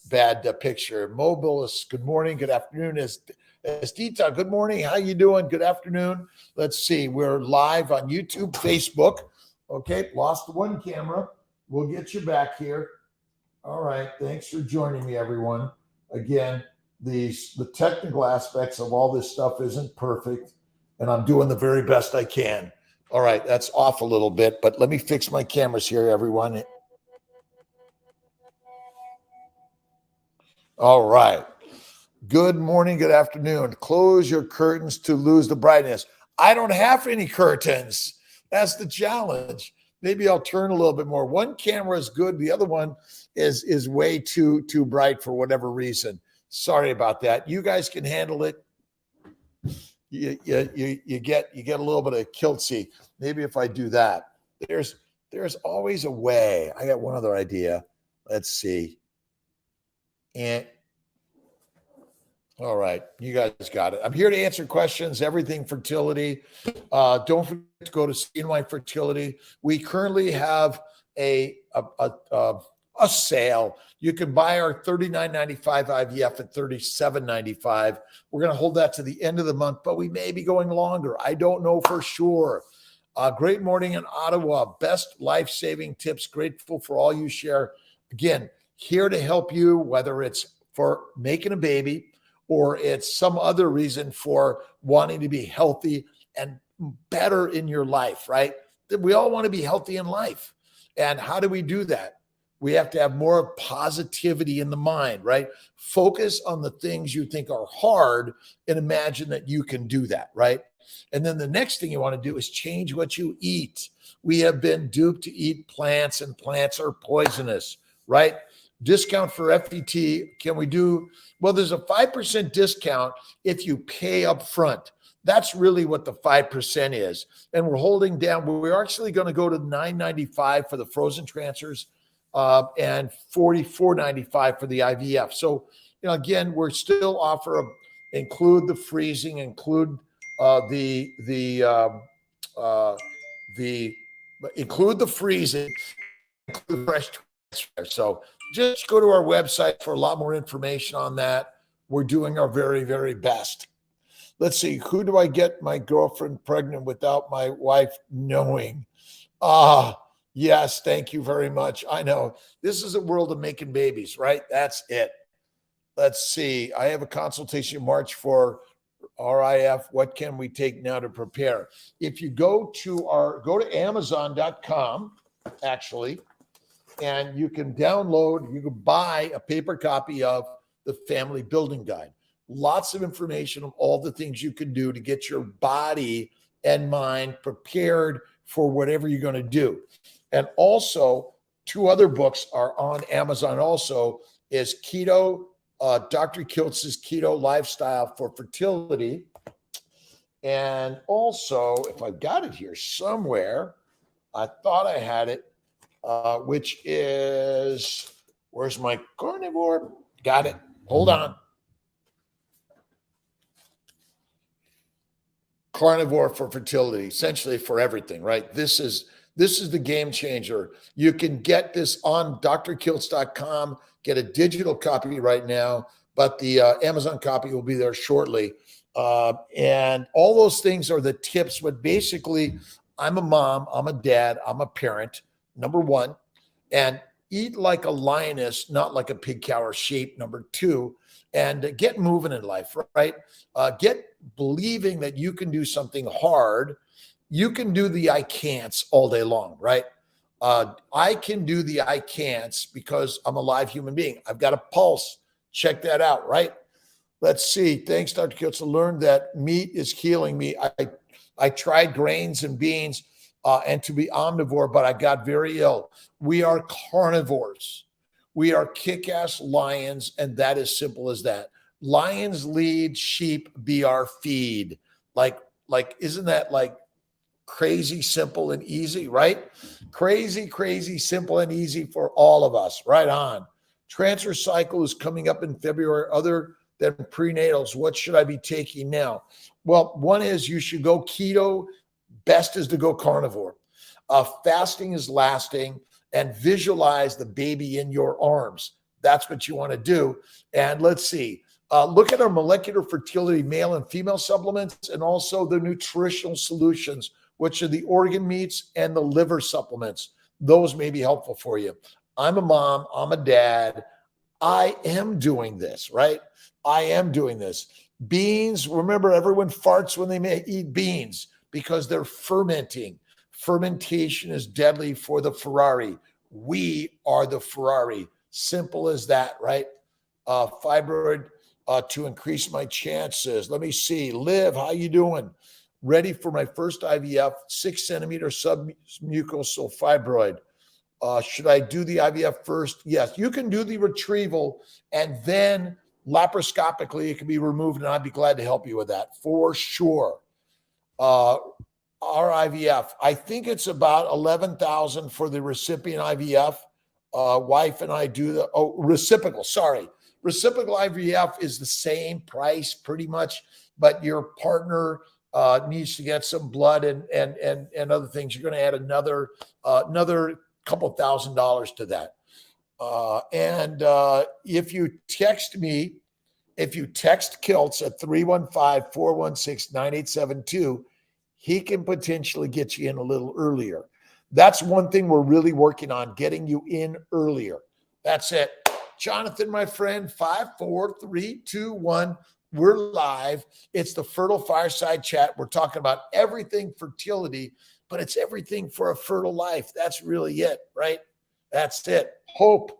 bad picture. Mobilis, good morning, good afternoon. Estita, good morning. How you doing? Good afternoon. Let's see. We're live on YouTube, Facebook. Okay, lost one camera. We'll get you back here. All right. Thanks for joining me, everyone. Again, the technical aspects of all this stuff isn't perfect, and I'm doing the very best I can. All right, that's off a little bit, but let me fix my cameras here, everyone. All right. Good morning, good afternoon. Close your curtains to lose the brightness. I don't have any curtains. That's the challenge. Maybe I'll turn a little bit more. One camera is good. The other one is way too bright for whatever reason. Sorry about that. You guys can handle it. You get a little bit of Kiltzy. Maybe if I do that. There's always a way. I got one other idea. Let's see. And all right, you guys got it. I'm here to answer questions, everything fertility. Don't forget to go to CNY Fertility. We currently have a sale. You can buy our $39.95 IVF at $37.95. We're going to hold that to the end of the month, but we may be going longer. I don't know for sure. Great morning in Ottawa. Best life-saving tips. Grateful for all you share. Again, here to help you, whether it's for making a baby or it's some other reason for wanting to be healthy and better in your life, right? We all want to be healthy in life. And how do we do that? We have to have more positivity in the mind, right? Focus on the things you think are hard and imagine that you can do that, right? And then the next thing you want to do is change what you eat. We have been duped to eat plants, and plants are poisonous, right? Discount for FET. Can we do? Well, there's a 5% discount if you pay up front. That's really what the 5% is. And we're holding down. We're actually going to go to $9.95 for the frozen transfers and $44.95 for the IVF. So, again, we're still include the freezing, include include the freezing, include fresh transfer. So just go to our website for a lot more information on that. We're doing our very, very best. Let's see. Who do I get my girlfriend pregnant without my wife knowing? Yes. Thank you very much. I know this is a world of making babies, right? That's it. Let's see. I have a consultation in March for RIF. What can we take now to prepare? If you go to Amazon.com, actually, and you can you can buy a paper copy of the Family Building Guide. Lots of information on all the things you can do to get your body and mind prepared for whatever you're going to do. And also, 2 other books are on Amazon also is Keto, Dr. Kiltz's Keto Lifestyle for Fertility. And also, if I've got it here somewhere, I thought I had it, which is, where's my Carnivore? Got it. Hold on. Carnivore for Fertility, essentially for everything, right? This is the game changer. You can get this on drkiltz.com, get a digital copy right now, but the Amazon copy will be there shortly. And all those things are the tips, but basically, I'm a mom, I'm a dad, I'm a parent, number 1, and eat like a lioness, not like a pig, cow, or sheep, number 2, and get moving in life, right? Get believing that you can do something hard. You can do the I can'ts all day long, right? I can do the I can'ts because I'm a live human being. I've got a pulse. Check that out, right? Let's see. Thanks, Dr. Kiltz. I learned that meat is healing me. I tried grains and beans and to be omnivore, but I got very ill. We are carnivores. We are kick-ass lions, and that is simple as that. Lions lead, sheep be our feed. Like, isn't that like crazy, simple, and easy, right? Crazy, crazy, simple, and easy for all of us. Right on. Transfer cycle is coming up in February. Other than prenatals, what should I be taking now? Well, one is you should go keto. Best is to go carnivore. Fasting is lasting, and visualize the baby in your arms. that's what you want to do. And let's see. Look at our molecular fertility male and female supplements, and also the nutritional solutions, which are the organ meats and the liver supplements. Those may be helpful for you. I'm a mom. I'm a dad. I am doing this, right? I am doing this. Beans, remember, everyone farts when they may eat beans because they're fermenting. Fermentation is deadly for the Ferrari. We are the Ferrari. Simple as that, right? Fibroid to increase my chances. Let me see. Liv, how you doing? Ready for my first IVF, 6 centimeter submucosal fibroid. Should I do the IVF first? Yes, you can do the retrieval and then laparoscopically it can be removed, and I'd be glad to help you with that for sure. Our IVF, I think it's about 11,000 for the recipient IVF. Wife and I do the reciprocal. Sorry, reciprocal IVF is the same price pretty much, but your partner needs to get some blood and other things. You're going to add another couple $1,000s to that. And if you text Kiltz at 315-416-9872, he can potentially get you in a little earlier. That's one thing we're really working on, getting you in earlier. That's it. Jonathan, my friend, 5, 4, 3, 2, 1. We're live. It's the Fertile Fireside Chat. We're talking about everything fertility, but it's everything for a fertile life. That's really it, right? That's it. Hope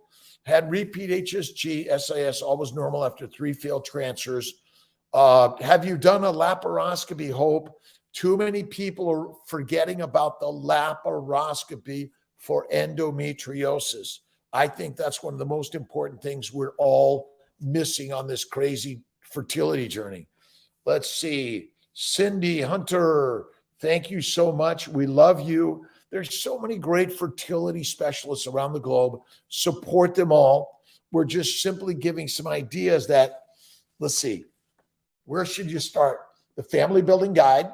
had repeat HSG, SIS, all was normal after 3 failed transfers. Have you done a laparoscopy, Hope? Too many people are forgetting about the laparoscopy for endometriosis. I think that's one of the most important things we're all missing on this crazy fertility journey. Let's see. Cindy Hunter, thank you so much. We love you. There's so many great fertility specialists around the globe. Support them all. We're just simply giving some ideas that, let's see, where should you start? The Family Building Guide,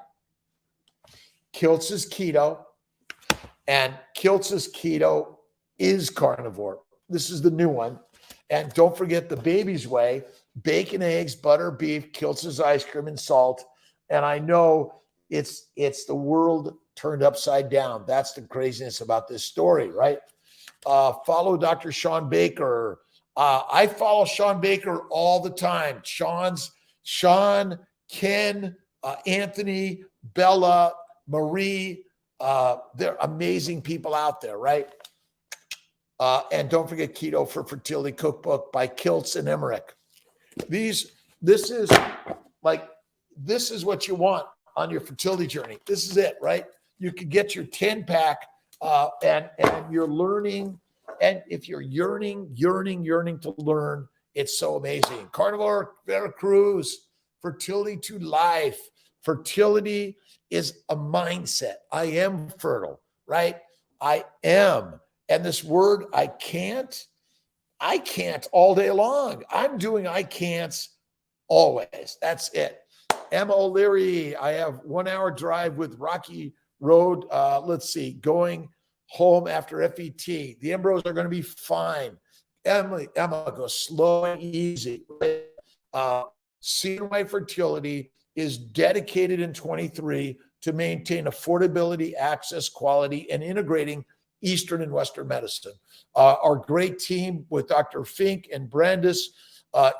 Kiltz's Keto, and Kiltz's Keto is Carnivore. This is the new one. And don't forget the Baby's Way, bacon, eggs, butter, beef, Kiltz's ice cream, and salt. And I know it's the world turned upside down. That's the craziness about this story, right? Follow Dr. Sean Baker. I follow Sean Baker all the time. Sean, Ken, Anthony, Bella, Marie, they're amazing people out there, right? And don't forget Keto for Fertility Cookbook by Kiltz and Emmerich. This is what you want on your fertility journey. This is it, right? You could get your 10-pack and you're learning. And if you're yearning to learn, it's so amazing. Carnivore, Veracruz, Fertility to Life. Fertility is a mindset. I am fertile, right? I am. And this word, I can't all day long. I'm doing I can'ts always. That's it. Emma O'Leary, I have 1 hour drive with Rocky Road. Let's see, going home after FET. The embryos are going to be fine. Emma, go slow and easy. CNY Fertility is dedicated in 23 to maintain affordability, access, quality, and integrating Eastern and Western medicine. Our great team with Dr. Fink and Brandis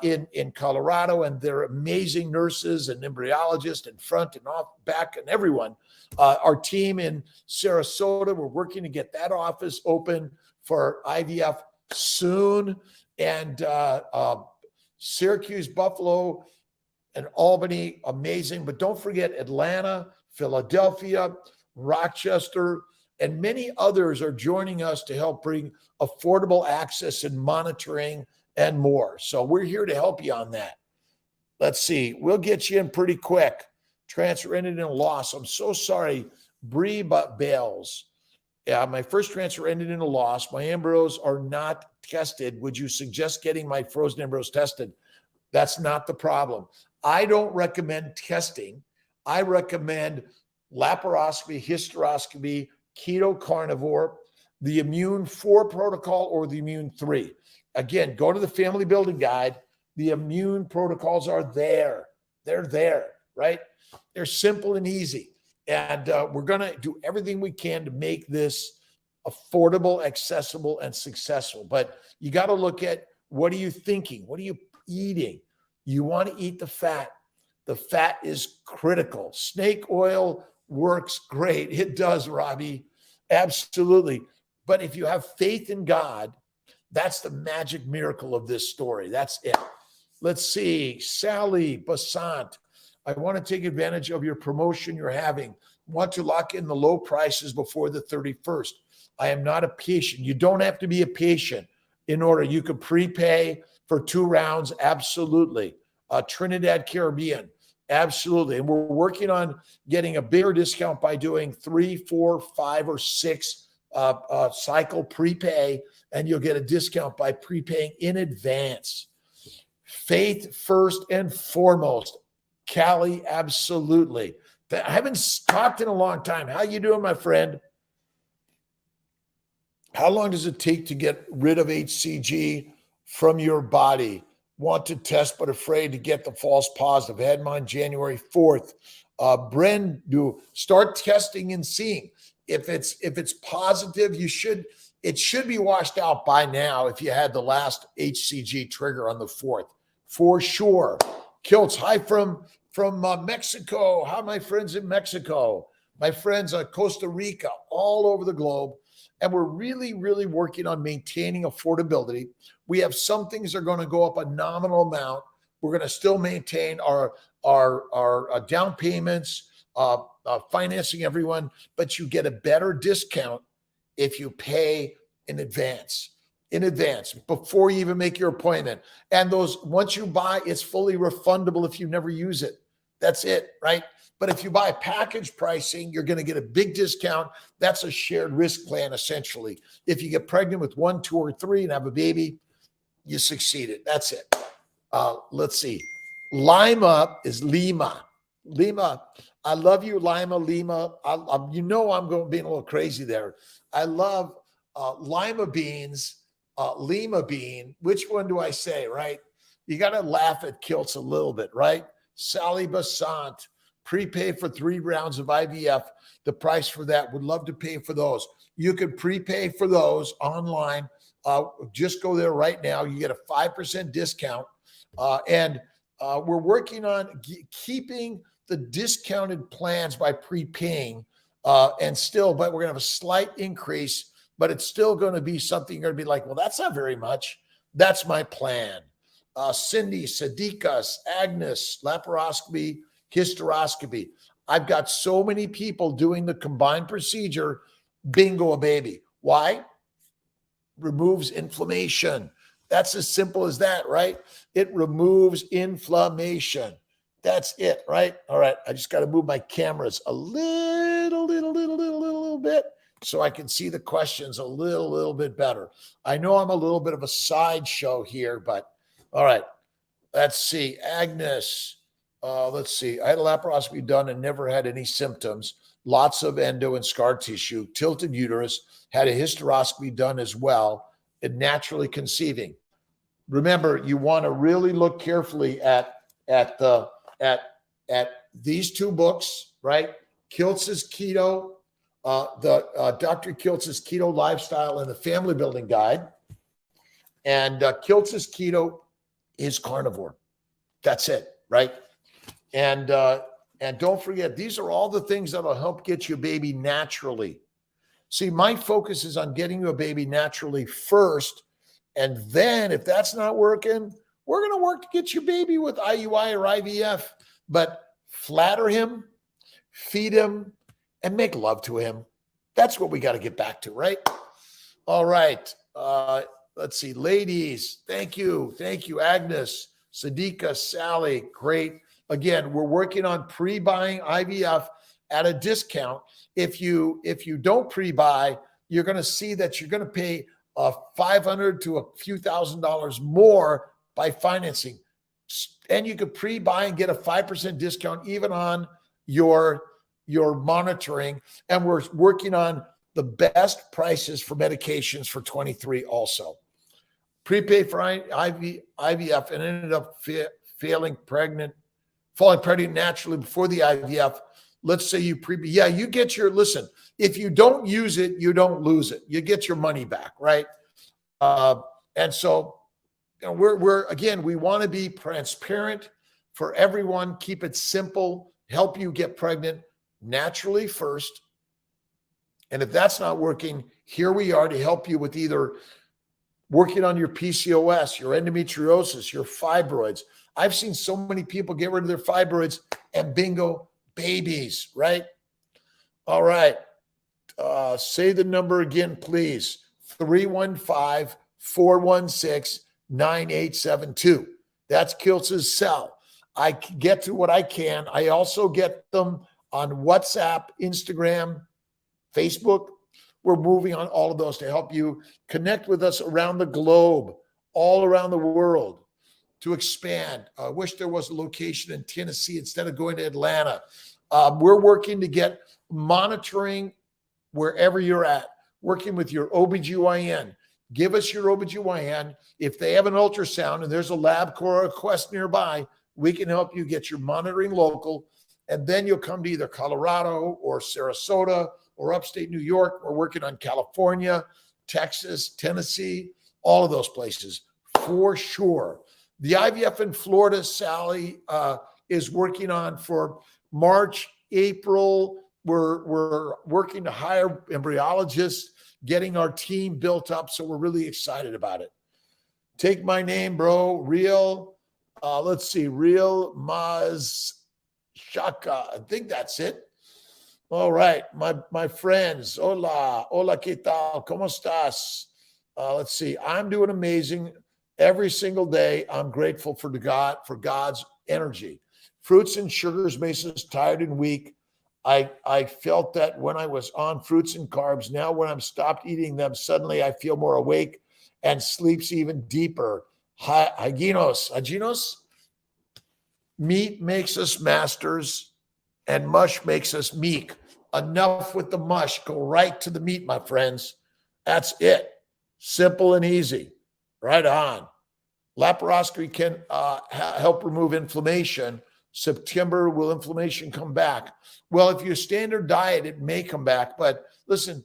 in Colorado, and their amazing nurses and embryologists in front and off, back, and everyone. Our team in Sarasota, we're working to get that office open for IVF soon. And Syracuse, Buffalo, and Albany, amazing. But don't forget Atlanta, Philadelphia, Rochester, and many others are joining us to help bring affordable access and monitoring and more. So we're here to help you on that. Let's see. We'll get you in pretty quick. Transfer ended in a loss. I'm so sorry, Bree Bales. Yeah, my first transfer ended in a loss. My embryos are not tested. Would you suggest getting my frozen embryos tested? That's not the problem. I don't recommend testing. I recommend laparoscopy, hysteroscopy, keto carnivore, the immune 4 protocol, or the immune 3. Again, go to the family building guide. The immune protocols are there. They're there, right? They're simple and easy. And we're going to do everything we can to make this affordable, accessible, and successful. But you got to look at, what are you thinking? What are you eating? You want to eat the fat. The fat is critical. Snake oil works great. It does, Robbie. Absolutely. But if you have faith in God, that's the magic miracle of this story. That's it. Let's see. Sally Basant. I want to take advantage of your promotion you're having. Want to lock in the low prices before the 31st. I am not a patient. You don't have to be a patient in order. You could prepay for 2 rounds. Absolutely. Trinidad Caribbean. Absolutely. And we're working on getting a bigger discount by doing 3, 4, 5, or 6 cycle prepay, and you'll get a discount by prepaying in advance. Faith first and foremost. Callie, absolutely. I haven't talked in a long time. How you doing, my friend? How long does it take to get rid of HCG from your body? Want to test but afraid to get the false positive. I had mine January 4th. Bren, start testing and seeing. If it's positive, it should be washed out by now if you had the last HCG trigger on the 4th. For sure. Kiltz, hi from Mexico. How are my friends in Mexico? My friends Costa Rica, all over the globe. And we're really, really working on maintaining affordability. We have some things that are going to go up a nominal amount. We're going to still maintain our down payments, financing everyone, but you get a better discount if you pay in advance, before you even make your appointment. And those, once you buy, it's fully refundable if you never use it. That's it, right? But if you buy package pricing, you're going to get a big discount. That's a shared risk plan, essentially. If you get pregnant with 1, 2, or 3 and have a baby, you succeeded. That's it. Let's see. Lima is Lima. Lima, I love you, Lima. I'm being a little crazy there. I love lima beans, Lima bean. Which one do I say, right? You got to laugh at Kiltz a little bit, right? Sally Basant. Prepay for 3 rounds of IVF. The price for that, would love to pay for those. You could prepay for those online. Just go there right now. You get a 5% discount. And we're working on keeping the discounted plans by prepaying. But we're going to have a slight increase, but it's still going to be something you're going to be like, well, that's not very much. That's my plan. Cindy, Sadikas, Agnes, Laparoscopy, hysteroscopy. I've got so many people doing the combined procedure. Bingo, a baby. Why? Removes inflammation. That's as simple as that, right? It removes inflammation. That's it, right? All right. I just got to move my cameras a little bit so I can see the questions a little bit better. I know I'm a little bit of a sideshow here, but all right. Let's see. Agnes. Let's see. I had a laparoscopy done and never had any symptoms. Lots of endo and scar tissue, tilted uterus, had a hysteroscopy done as well, and naturally conceiving. Remember, you want to really look carefully at these 2 books, right? Kiltz's Keto, Dr. Kiltz's Keto Lifestyle and the Family Building Guide. And Kiltz's Keto is Carnivore. That's it, right? And don't forget, these are all the things that will help get you a baby naturally. See, my focus is on getting you a baby naturally first. And then if that's not working, we're going to work to get you a baby with IUI or IVF. But flatter him, feed him, and make love to him. That's what we got to get back to, right? All right. Let's see. Ladies, thank you. Thank you, Agnes, Sadika, Sally. Great. Again, we're working on pre-buying IVF at a discount. If you don't pre-buy, you're going to see that you're going to pay $500 to a few $1,000s more by financing. And you could pre-buy and get a 5% discount even on your monitoring. And we're working on the best prices for medications for 23 also. prepay for IVF and ended up falling pregnant naturally before the IVF. Let's say you prepay. Yeah, you get your, listen, if you don't use it, you don't lose it. You get your money back, right? And so, you know, we're again, we want to be transparent for everyone, keep it simple, help you get pregnant naturally first. And if that's not working, here we are to help you with either working on your PCOS, your endometriosis, your fibroids. I've seen so many people get rid of their fibroids and bingo, babies, right? All right. Say the number again, please. 315-416-9872. That's Kiltz's cell. I get to what I can. I also get them on WhatsApp, Instagram, Facebook. We're moving on all of those to help you connect with us around the globe, all around the world, to expand. I wish there was a location in Tennessee instead of going to Atlanta. We're working to get monitoring wherever you're at, working with your OBGYN. Give us your OBGYN. If they have an ultrasound and there's a LabCorp or a Quest nearby, we can help you get your monitoring local. And then you'll come to either Colorado or Sarasota or upstate New York. We're working on California, Texas, Tennessee, all of those places for sure. The IVF in Florida, Sally is working on for March, April. We're working to hire embryologists, getting our team built up. So we're really excited about it. Take my name, bro. Real, let's see, Real Maz Shaka. I think that's it. All right, my friends. Hola, ¿qué tal? ¿Cómo estás? Let's see. I'm doing amazing every single day. I'm grateful for God's energy. Fruits and sugars makes us tired and weak. I felt that when I was on fruits and carbs. Now when I'm stopped eating them, suddenly I feel more awake and sleeps even deeper. Hyginos. Meat makes us masters and mush makes us meek. Enough with the mush. Go right to the meat, my friends. That's it. Simple and easy. Right on. Laparoscopy can help remove inflammation. September, will inflammation come back? Well, if your standard diet, it may come back. But listen,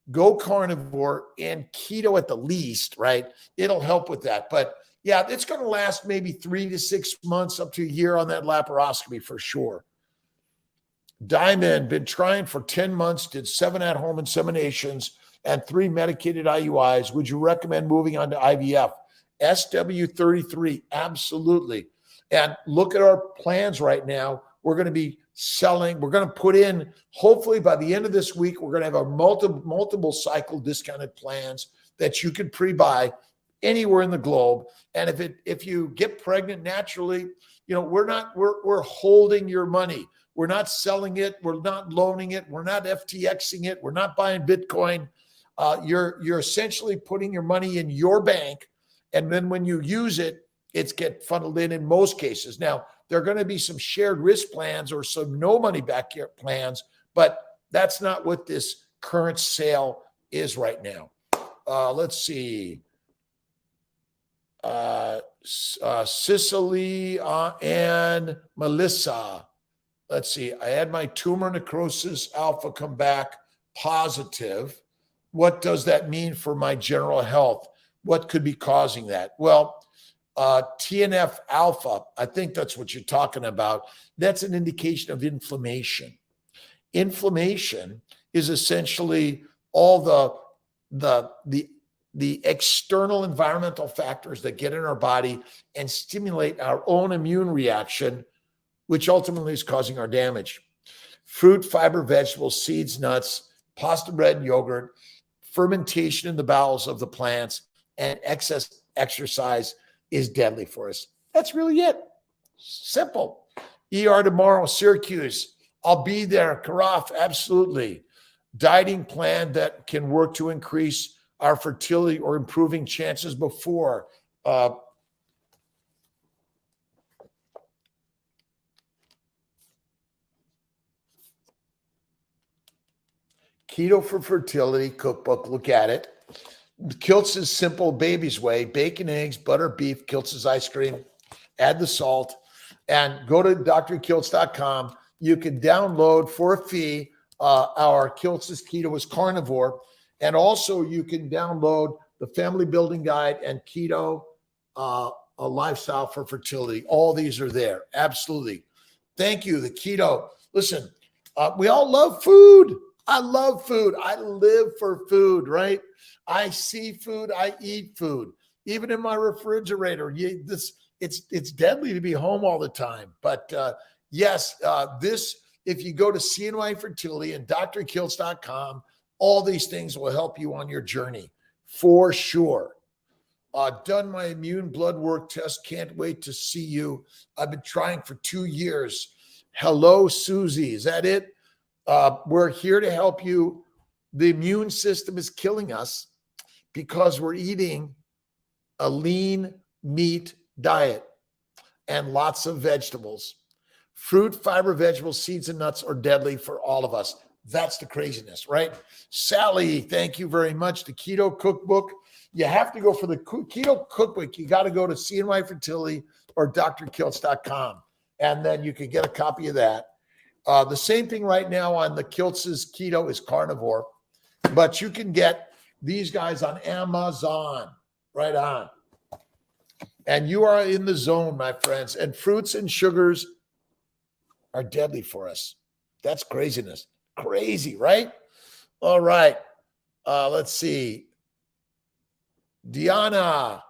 go carnivore and keto at the least, right? It'll help with that. But yeah, it's going to last maybe 3 to 6 months up to a year on that laparoscopy for sure. Diamond, been trying for 10 months, did 7 at-home inseminations and 3 medicated IUIs. Would you recommend moving on to IVF? SW33, absolutely. And look at our plans right now. We're going to be selling. We're going to put in, hopefully by the end of this week, we're going to have our multiple cycle discounted plans that you can pre-buy anywhere in the globe. And if you get pregnant naturally, you know, we're holding your money. We're not selling it. We're not loaning it. We're not FTXing it. We're not buying Bitcoin. You're essentially putting your money in your bank. And then when you use it, it's get funneled in most cases. Now, there are going to be some shared risk plans or some no money back plans, but that's not what this current sale is right now. Let's see. Cicely and Melissa. Let's see. I had my tumor necrosis alpha come back positive. What does that mean for my general health? What could be causing that? Well, TNF alpha, I think that's what you're talking about. That's an indication of inflammation. Inflammation is essentially all the external environmental factors that get in our body and stimulate our own immune reaction, which ultimately is causing our damage. Fruit, fiber, vegetables, seeds, nuts, pasta, bread, yogurt, fermentation in the bowels of the plants, and excess exercise is deadly for us. That's really it. Simple. ER tomorrow, Syracuse. I'll be there. Karaf, absolutely. Dieting plan that can work to increase our fertility or improving chances before. Keto for Fertility cookbook. Look at it. Kiltz's Simple Baby's Way, bacon, eggs, butter, beef, Kiltz's ice cream, add the salt, and go to drkiltz.com. You can download for a fee our Kiltz's Keto is Carnivore, and also you can download the Family Building Guide and Keto a Lifestyle for Fertility. All these are there. Absolutely. Thank you. The Keto. Listen, we all love food. I love food. I live for food, right? I see food. I eat food. Even in my refrigerator, it's deadly to be home all the time. But yes, if you go to CNY Fertility and drkiltz.com, all these things will help you on your journey for sure. Done my immune blood work test. Can't wait to see you. I've been trying for 2 years. Hello, Susie. Is that it? We're here to help you. The immune system is killing us because we're eating a lean meat diet and lots of vegetables. Fruit, fiber, vegetables, seeds, and nuts are deadly for all of us. That's the craziness, right? Sally, thank you very much. The Keto Cookbook. You have to go for the Keto Cookbook. You got to go to CNY Fertility or drkiltz.com, and then you can get a copy of that. The same thing right now on the Kiltz's Keto is Carnivore, but you can get these guys on Amazon. Right on. And you are in the zone, my friends. And fruits and sugars are deadly for us. That's craziness. Crazy, right? All right. Let's see. Diana,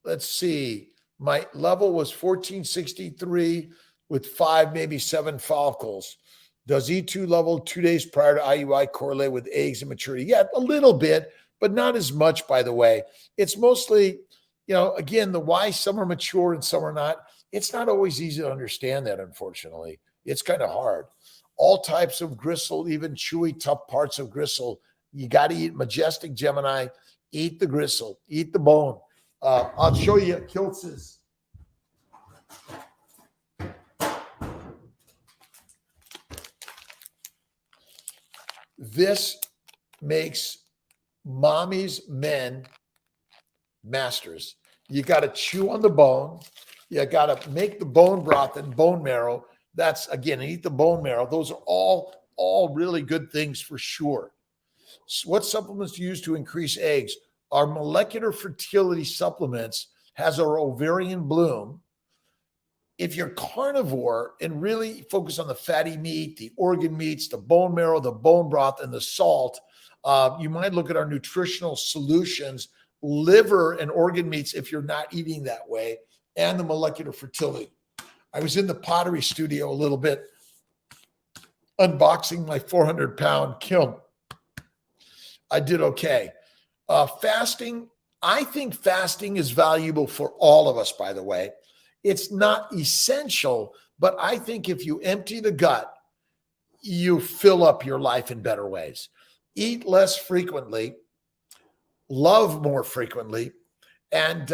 let's see. My level was 1463 with 5, maybe 7 follicles. Does E2 level 2 days prior to IUI correlate with eggs and maturity? Yeah, a little bit, but not as much, by the way. It's mostly, again, the why some are mature and some are not. It's not always easy to understand that, unfortunately. It's kind of hard. All types of gristle, even chewy, tough parts of gristle, you got to eat Majestic Gemini. Eat the gristle, eat the bone. I'll show you Kiltz's. This makes mommy's men masters. You got to chew on the bone. You got to make the bone broth and bone marrow. That's, again, eat the bone marrow. Those are all really good things for sure. So what supplements do you use to increase eggs? Our molecular fertility supplements has our ovarian bloom. If you're carnivore and really focus on the fatty meat, the organ meats, the bone marrow, the bone broth, and the salt, you might look at our nutritional solutions, liver and organ meats if you're not eating that way, and the molecular fertility. I was in the pottery studio a little bit, unboxing my 400-pound kiln. I did okay. Fasting, I think fasting is valuable for all of us, by the way. It's not essential, but I think if you empty the gut, you fill up your life in better ways. Eat less frequently, love more frequently, and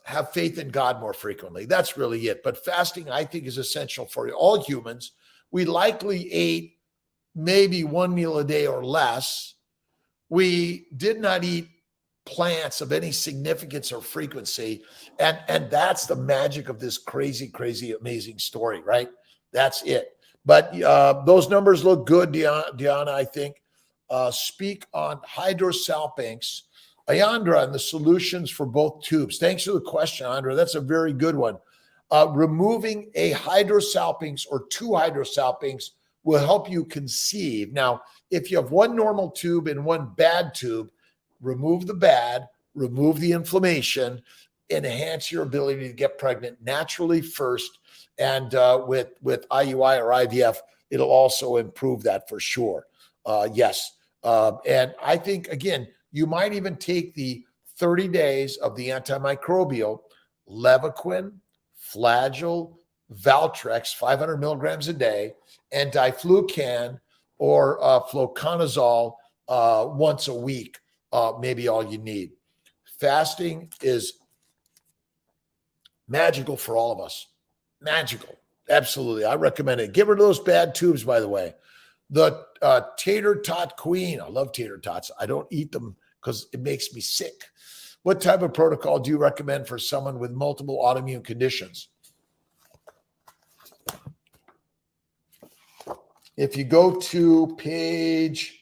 have faith in God more frequently. That's really it. But fasting, I think, is essential for all humans. We likely ate maybe 1 meal a day or less. We did not eat plants of any significance or frequency. And that's the magic of this crazy, crazy, amazing story, right? That's it. But those numbers look good, Diana, I think. Speak on hydrosalpinx. Ayandra, and the solutions for both tubes. Thanks for the question, Ayandra. That's a very good one. Removing a hydrosalpinx or 2 hydrosalpinx will help you conceive. Now, if you have 1 normal tube and 1 bad tube, remove the bad, remove the inflammation, enhance your ability to get pregnant naturally first. And with IUI or IVF, it'll also improve that for sure. Yes. And I think, again, you might even take the 30 days of the antimicrobial, Levaquin, Flagyl, Valtrex, 500 milligrams a day, and diflucan or fluconazole once a week, maybe all you need. Fasting is magical for all of us. Magical. Absolutely. I recommend it. Get rid of those bad tubes, by the way. The tater tot queen. I love tater tots. I don't eat them because it makes me sick. What type of protocol do you recommend for someone with multiple autoimmune conditions? If you go to page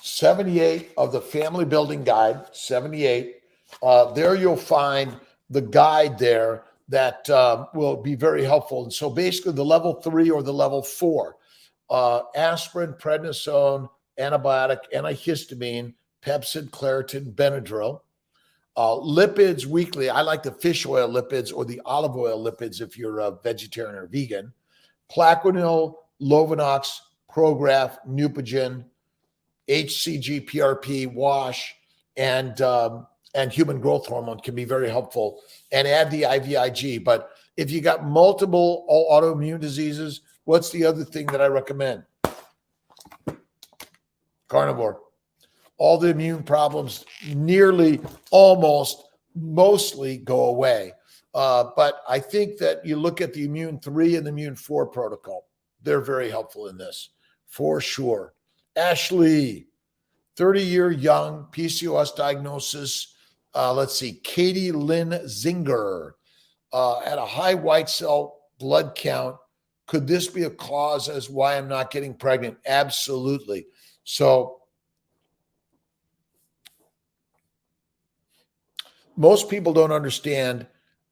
78 of the Family Building Guide, 78, there you'll find the guide there that will be very helpful. And so basically the level 3 or the level 4, aspirin, prednisone, antibiotic, antihistamine, Pepsid, Claritin, Benadryl. Lipids weekly. I like the fish oil lipids or the olive oil lipids if you're a vegetarian or vegan. Plaquenil, Lovenox, Prograf, Neupogen, HCG, PRP, wash, and human growth hormone can be very helpful. And add the IVIG. But if you got multiple autoimmune diseases, what's the other thing that I recommend? Carnivore. All the immune problems nearly, almost, mostly go away. But I think that you look at the Immune 3 and the Immune 4 protocol. They're very helpful in this, for sure. Ashley, 30-year young, PCOS diagnosis. Let's see, Katie Lynn Zinger, at a high white cell blood count. Could this be a cause as why I'm not getting pregnant? Absolutely. So most people don't understand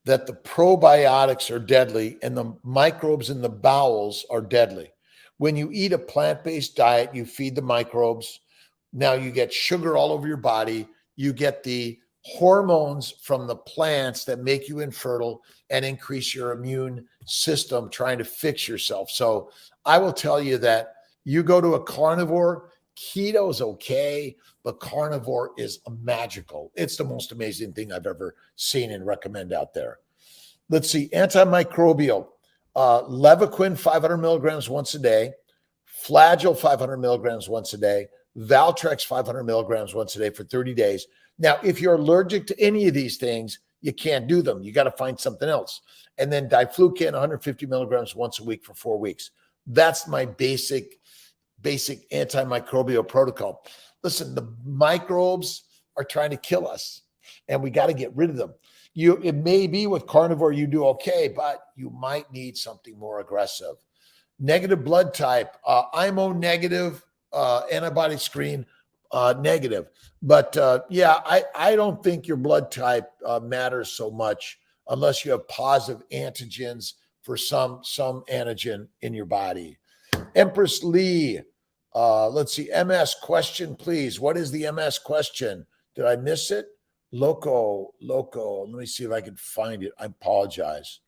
that the probiotics are deadly and the microbes in the bowels are deadly. When you eat a plant-based diet, you feed the microbes. Now you get sugar all over your body. You get the hormones from the plants that make you infertile and increase your immune system trying to fix yourself. So I will tell you that you go to a carnivore, keto is okay, but carnivore is magical. It's the most amazing thing I've ever seen and recommend out there. Let's see, antimicrobial, Levaquin 500 milligrams once a day, Flagyl 500 milligrams once a day, Valtrex 500 milligrams once a day for 30 days. Now, if you're allergic to any of these things, you can't do them. You got to find something else. And then diflucan 150 milligrams once a week for 4 weeks. That's my basic antimicrobial protocol. Listen, the microbes are trying to kill us, and we got to get rid of them. It may be with carnivore you do okay, but you might need something more aggressive. Negative blood type, IMO negative, antibody screen negative. But yeah, I don't think your blood type matters so much unless you have positive antigens for some antigen in your body. Empress Lee, let's see, MS question, please. What is the MS question? Did I miss it? Loco. Let me see if I can find it. I apologize.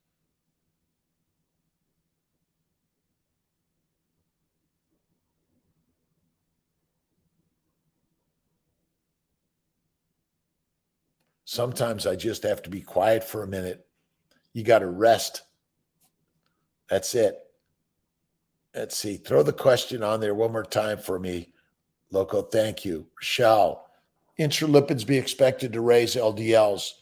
Sometimes I just have to be quiet for a minute. You got to rest. That's it. Let's see. Throw the question on there one more time for me. Loco, thank you. Shall intralipids be expected to raise LDLs?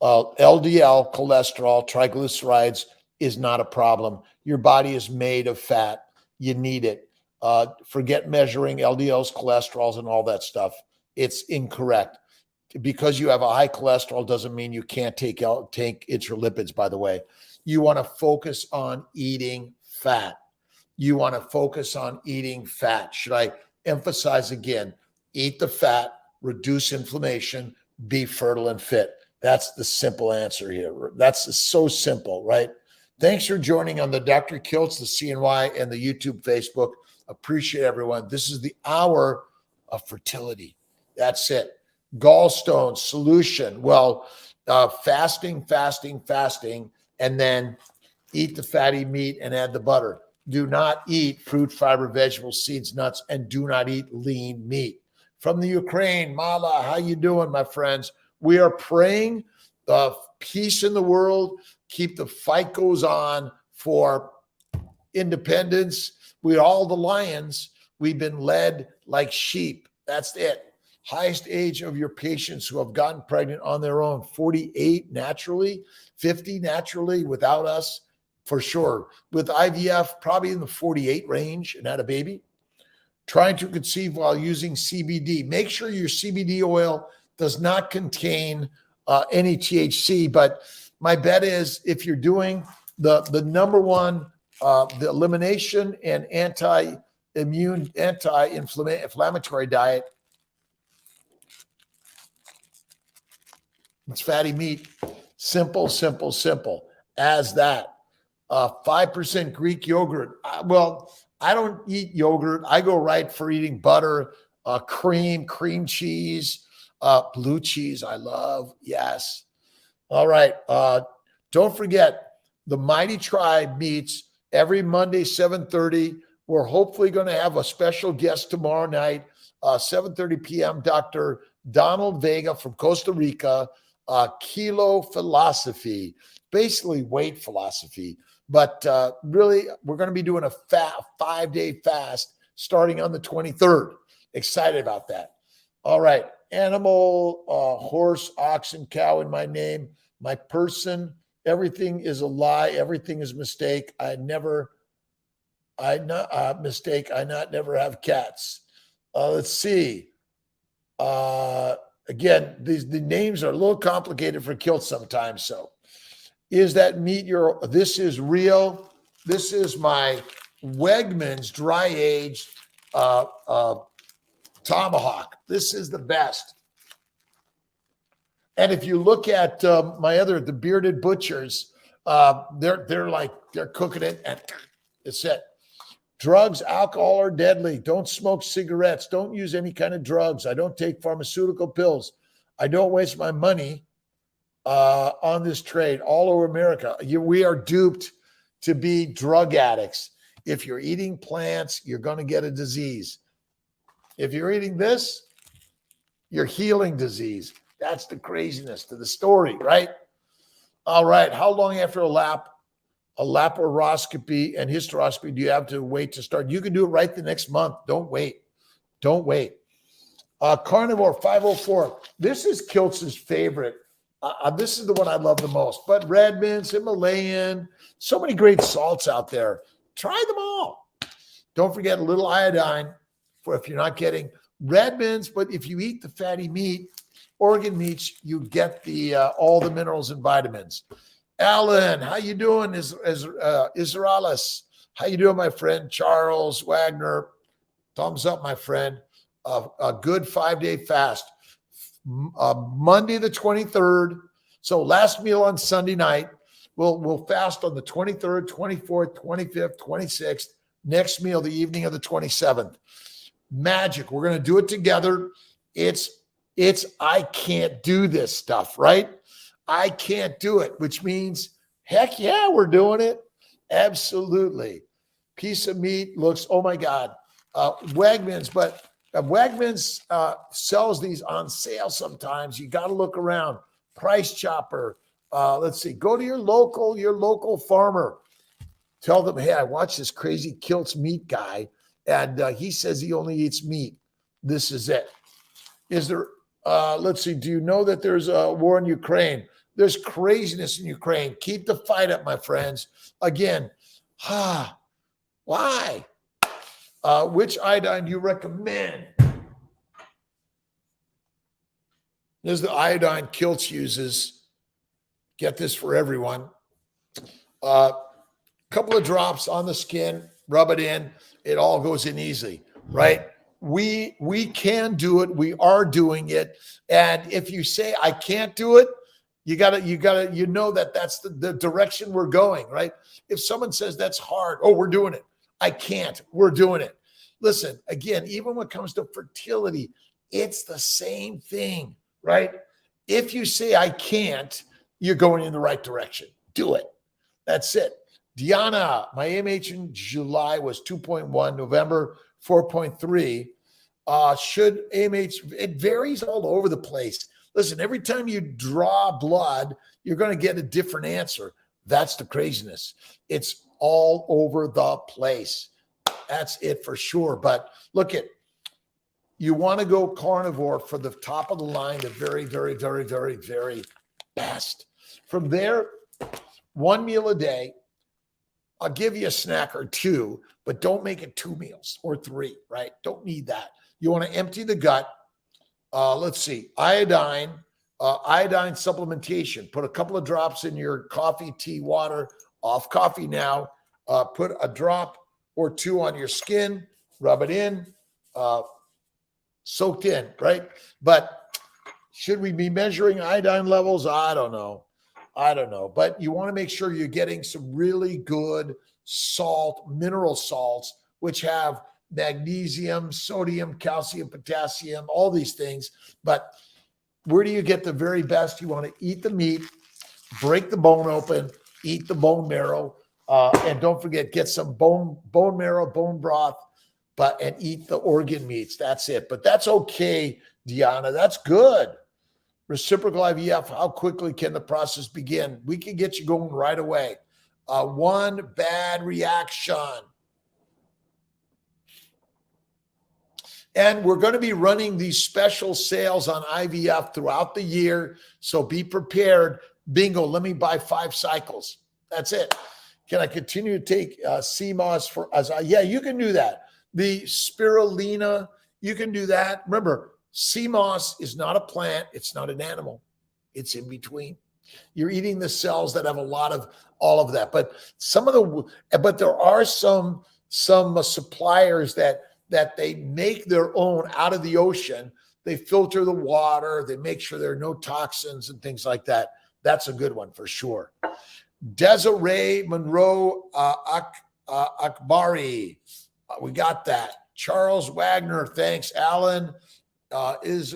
LDL, cholesterol, triglycerides is not a problem. Your body is made of fat. You need it. Forget measuring LDLs, cholesterols, and all that stuff. It's incorrect. Because you have a high cholesterol doesn't mean you can't take intralipids, by the way. You want to focus on eating fat. You want to focus on eating fat. Should I emphasize again? Eat the fat, reduce inflammation, be fertile and fit. That's the simple answer here. That's so simple, right? Thanks for joining on the Dr. Kiltz, the CNY, and the YouTube, Facebook. Appreciate everyone. This is the hour of fertility. That's it. Gallstone solution. Well, fasting, and then eat the fatty meat and add the butter. Do not eat fruit, fiber, vegetables, seeds, nuts, and do not eat lean meat. From the Ukraine, Mala, how you doing, my friends? We are praying peace in the world. Keep the fight goes on for independence. We're all the lions. We've been led like sheep. That's it. Highest age of your patients who have gotten pregnant on their own, 48 naturally, 50 naturally without us, for sure. With IVF, probably in the 48 range and had a baby. trying to conceive while using CBD. Make sure your CBD oil does not contain any THC. But my bet is if you're doing the number one, the elimination and anti-immune, anti-inflammatory diet, it's fatty meat. Simple, simple, simple as that. 5% Greek yogurt. Well, I don't eat yogurt. I go right for eating butter, cream cheese, blue cheese. I love. Yes. All right. Don't forget the Mighty Tribe meets every Monday, 7:30. We're hopefully going to have a special guest tomorrow night, 7:30 p.m. Dr. Donald Vega from Costa Rica, Kilo Philosophy, basically weight philosophy. But really, we're going to be doing a 5-day fast starting on the 23rd. Excited about that. All right. Animal, horse, oxen, cow in my name. My person, everything is a lie. Everything is mistake. Never have cats. Let's see. Again, the names are a little complicated for Kiltz sometimes. So is that meat this is real. This is my Wegmans dry aged tomahawk. This is the best. And if you look at the Bearded Butchers, they're cooking it and it's it. Drugs, alcohol are deadly. Don't smoke cigarettes. Don't use any kind of drugs. I don't take pharmaceutical pills. I don't waste my money on this trade all over America. We are duped to be drug addicts. If you're eating plants, you're going to get a disease. If you're eating this, you're healing disease. That's the craziness to the story, right? All right. How long after a laparoscopy and hysteroscopy do you have to wait to start? You can do it right the next month. Don't wait. Carnivore 504. This is Kiltz's favorite. This is the one I love the most. But Redmond's, Himalayan, so many great salts out there. Try them all. Don't forget a little iodine for if you're not getting Redmond's. But if you eat the fatty meat, organ meats, you get the all the minerals and vitamins. Alan, how you doing? Israelis, how you doing, my friend? Charles Wagner, thumbs up, my friend. A good 5-day fast. Monday the 23rd. So last meal on Sunday night. We'll fast on the 23rd, 24th, 25th, 26th. Next meal the evening of the 27th. Magic. We're going to do it together. It's I can't do this stuff, right? I can't do it, which means, heck yeah, we're doing it. Absolutely. Piece of meat looks, oh my God, Wegmans, but Wegmans sells these on sale sometimes. You got to look around. Price Chopper. Let's see. Go to your local farmer. Tell them, hey, I watched this crazy Kiltz meat guy, and he says he only eats meat. This is it. Is there, let's see, do you know that there's a war in Ukraine? There's craziness in Ukraine. Keep the fight up, my friends. Again, why? Which iodine do you recommend? This is the iodine Kiltz uses. Get this for everyone. Couple of drops on the skin, rub it in. It all goes in easily, right? We can do it. We are doing it. And if you say I can't do it, you know that's the direction we're going, right? If someone says that's hard, oh, we're doing it. I can't. We're doing it. Listen, again, even when it comes to fertility, it's the same thing, right? If you say I can't, you're going in the right direction. Do it. That's it. Diana, my AMH in July was 2.1, November 4.3. Should AMH, it varies all over the place. Listen, every time you draw blood, you're going to get a different answer. That's the craziness. It's all over the place. That's it for sure. But look at, you want to go carnivore for the top of the line, the very, very, very, very, very best. From there, one meal a day, I'll give you a snack or two, but don't make it 2 meals or 3, right? Don't need that. You want to empty the gut. Let's see, iodine supplementation. Put a couple of drops in your coffee, tea, water, off coffee now. Put a drop or 2 on your skin, rub it in, soaked in, right? But should we be measuring iodine levels? I don't know. But you want to make sure you're getting some really good salt, mineral salts, which have magnesium, sodium, calcium, potassium, all these things. But where do you get the very best? You want to eat the meat, break the bone open, eat the bone marrow, and don't forget, get some bone marrow, bone broth, and eat the organ meats. That's it. But that's okay, Deanna. That's good. Reciprocal IVF, how quickly can the process begin? We can get you going right away. One bad reaction. And we're going to be running these special sales on IVF throughout the year. So be prepared. Bingo, let me buy 5 cycles. That's it. Can I continue to take CMOS for, yeah, you can do that. The spirulina, you can do that. Remember, CMOS is not a plant. It's not an animal. It's in between. You're eating the cells that have a lot of all of that. But there are some suppliers that they make their own out of the ocean. They filter the water. They make sure there are no toxins and things like that. That's a good one for sure. Desiree Monroe Akbari. We got that. Charles Wagner. Thanks, Alan. Israelis.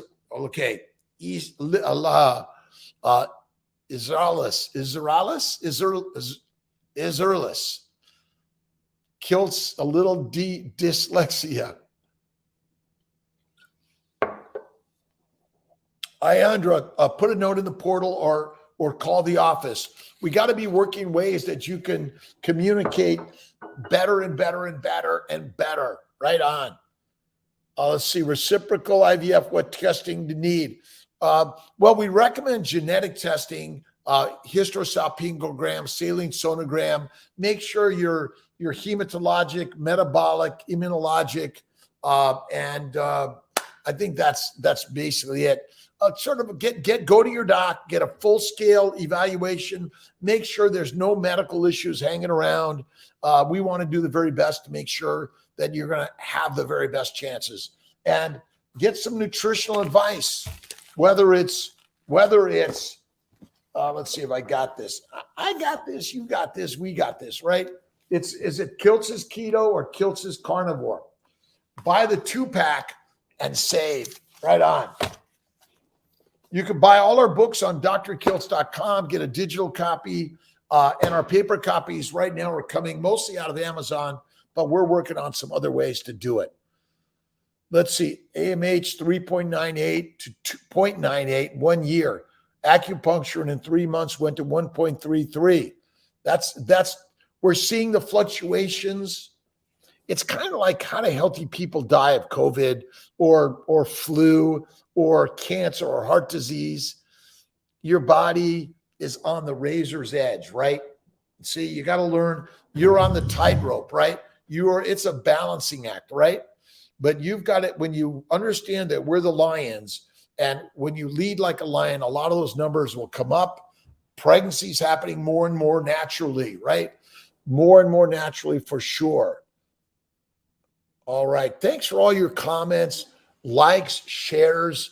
Kiltz a little dyslexia. Iandra, put a note in the portal or call the office. We got to be working ways that you can communicate better and better and better and better. Right on. Let's see, reciprocal IVF, what testing to need? Well, we recommend genetic testing, hysterosalpingogram, saline sonogram. Make sure you're hematologic, metabolic, immunologic, and I think that's basically it. Sort of go to your doc, get a full scale evaluation, make sure there's no medical issues hanging around. We want to do the very best to make sure that you're going to have the very best chances, and get some nutritional advice, whether it's let's see if I got this. I got this, you got this, we got this, right? Is it Kiltz's Keto or Kiltz's Carnivore? Buy the 2-pack and save. Right on. You can buy all our books on drkiltz.com, get a digital copy, and our paper copies right now are coming mostly out of Amazon, but we're working on some other ways to do it. Let's see, AMH 3.98 to 2.98, 1 year. Acupuncture in 3 months went to 1.33. That's we're seeing the fluctuations. It's kind of like how do healthy people die of COVID or flu or cancer or heart disease. Your body is on the razor's edge, right? See, you got to learn. You're on the tightrope, right? It's a balancing act, right? But you've got it when you understand that we're the lions, and when you lead like a lion, a lot of those numbers will come up. Pregnancy's happening more and more naturally, right? More and more naturally for sure. All right. Thanks for all your comments, likes, shares.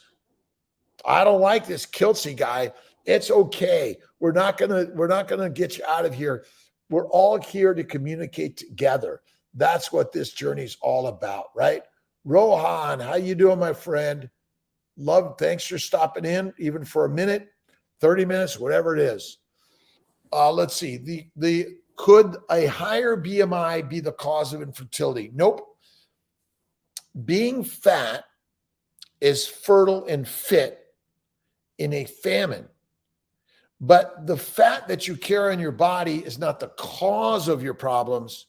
I don't like this Kiltzy guy. It's okay. We're not gonna get you out of here. We're all here to communicate together. That's what this journey is all about, right? Rohan, how you doing, my friend? Thanks for stopping in, even for a minute, 30 minutes, whatever it is. Let's see. Could a higher BMI be the cause of infertility? Nope. Being fat is fertile and fit in a famine. But the fat that you carry in your body is not the cause of your problems.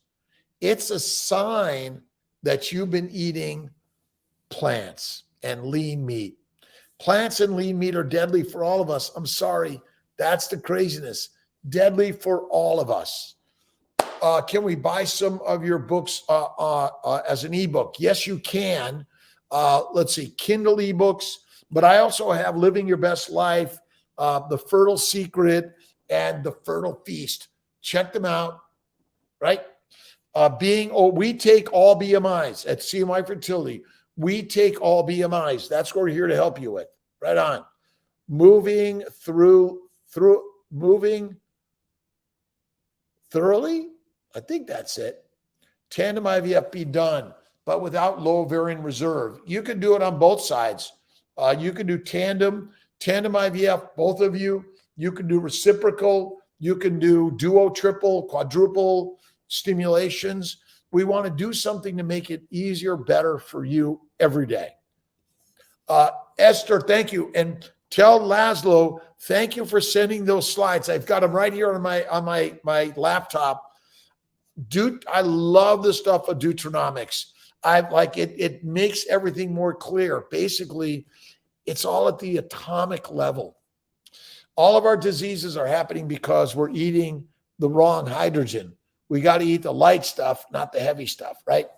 It's a sign that you've been eating plants and lean meat. Plants and lean meat are deadly for all of us. I'm sorry. That's the craziness. Deadly for all of us. can we buy some of your books as an ebook? Yes, you can. Let's see, Kindle ebooks, but I also have Living Your Best Life, The Fertile Secret, and The Fertile Feast. Check them out, right? We take all BMIs at CMI Fertility. We take all BMIs. That's what we're here to help you with. Right on. Moving thoroughly. I think that's it. Tandem IVF be done, but without low ovarian reserve. You can do it on both sides. You can do tandem IVF, both of you. You can do reciprocal. You can do duo, triple, quadruple stimulations. We want to do something to make it easier, better for you every day. Esther, thank you. And tell Laszlo, thank you for sending those slides. I've got them right here on my laptop. I love the stuff of Deuteronomics. I like it. It makes everything more clear. Basically, it's all at the atomic level. All of our diseases are happening because we're eating the wrong hydrogen. We got to eat the light stuff, not the heavy stuff, right?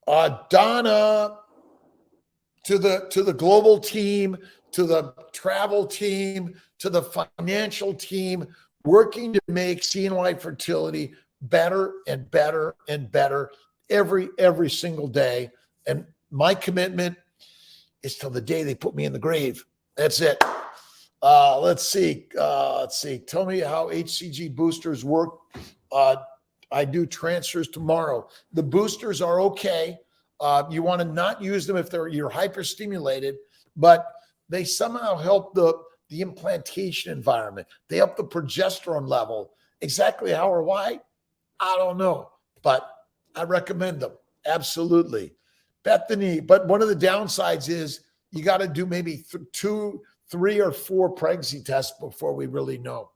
Donna, to the global team, to the travel team, to the financial team, working to make CNY Fertility better and better and better every single day. And my commitment is till the day they put me in the grave. That's it. Let's see. Tell me how HCG boosters work. I do transfers tomorrow. The boosters are okay. You want to not use them if you're hyperstimulated, but they somehow help the implantation environment. They help the progesterone level. Exactly how or why, I don't know, but I recommend them. Absolutely. Bethany, but one of the downsides is you got to do maybe 2, 3, or 4 pregnancy tests before we really know.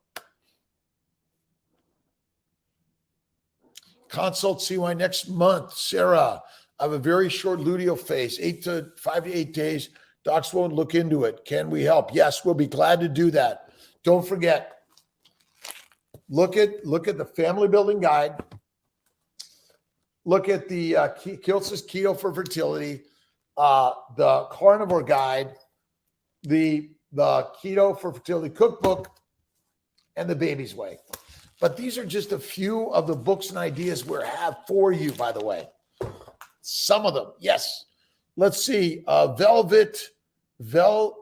Consult CY next month. Sarah, I have a very short luteal phase, 5 to 8 days. Docs won't look into it. Can we help? Yes, we'll be glad to do that. Don't forget, look at the family building guide. Look at the Kiltz's Keto for Fertility, the Carnivore guide, the Keto for Fertility cookbook, and the Baby's Way. But these are just a few of the books and ideas we have for you, by the way. Some of them, yes. Let's see. Velvet Velcro.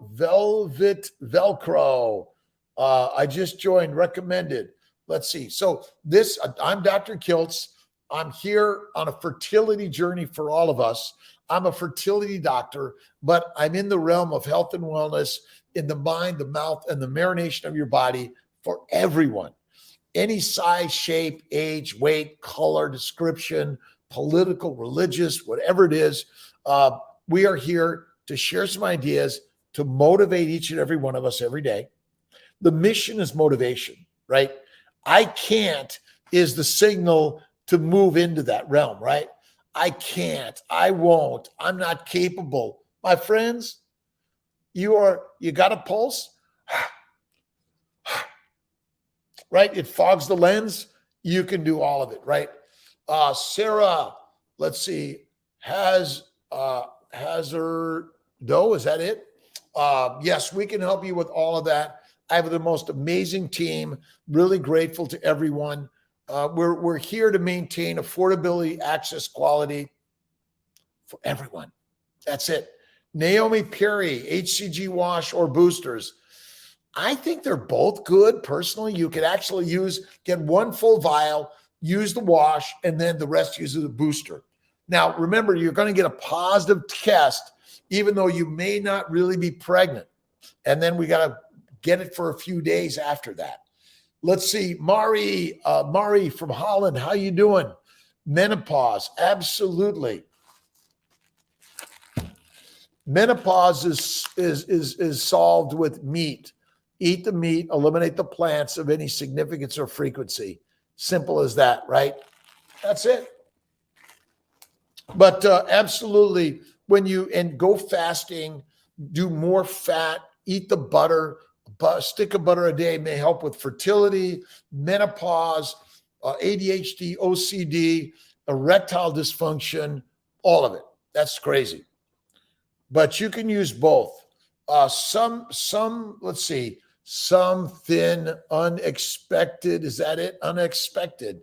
I just joined, recommended. Let's see. So I'm Dr. Kiltz. I'm here on a fertility journey for all of us. I'm a fertility doctor, but I'm in the realm of health and wellness in the mind, the mouth, and the marination of your body for everyone. Any size, shape, age, weight, color, description, political, religious, whatever it is. We are here to share some ideas to motivate each and every one of us every day. The mission is motivation, right? I can't is the signal to move into that realm, right? I can't, I won't, I'm not capable. My friends, you got a pulse, right? It fogs the lens. You can do all of it, right? Sarah, let's see, Hazard Doe, is that it? Yes, we can help you with all of that. I have the most amazing team. Really grateful to everyone. We're here to maintain affordability, access, quality for everyone. That's it. Naomi Perry, HCG wash or boosters. I think they're both good. Personally, you could actually get one full vial, use the wash, and then the rest use the booster. Now, remember, you're going to get a positive test, even though you may not really be pregnant. And then we got to get it for a few days after that. Let's see, Mari from Holland, how you doing? Menopause, absolutely. Menopause is solved with meat. Eat the meat, eliminate the plants of any significance or frequency. Simple as that, right? That's it. But absolutely, when go fasting, do more fat, eat the butter. stick of butter a day may help with fertility, menopause, ADHD, OCD, erectile dysfunction, all of it. That's crazy. But you can use both. Let's see, some thin, unexpected. Is that it? Unexpected.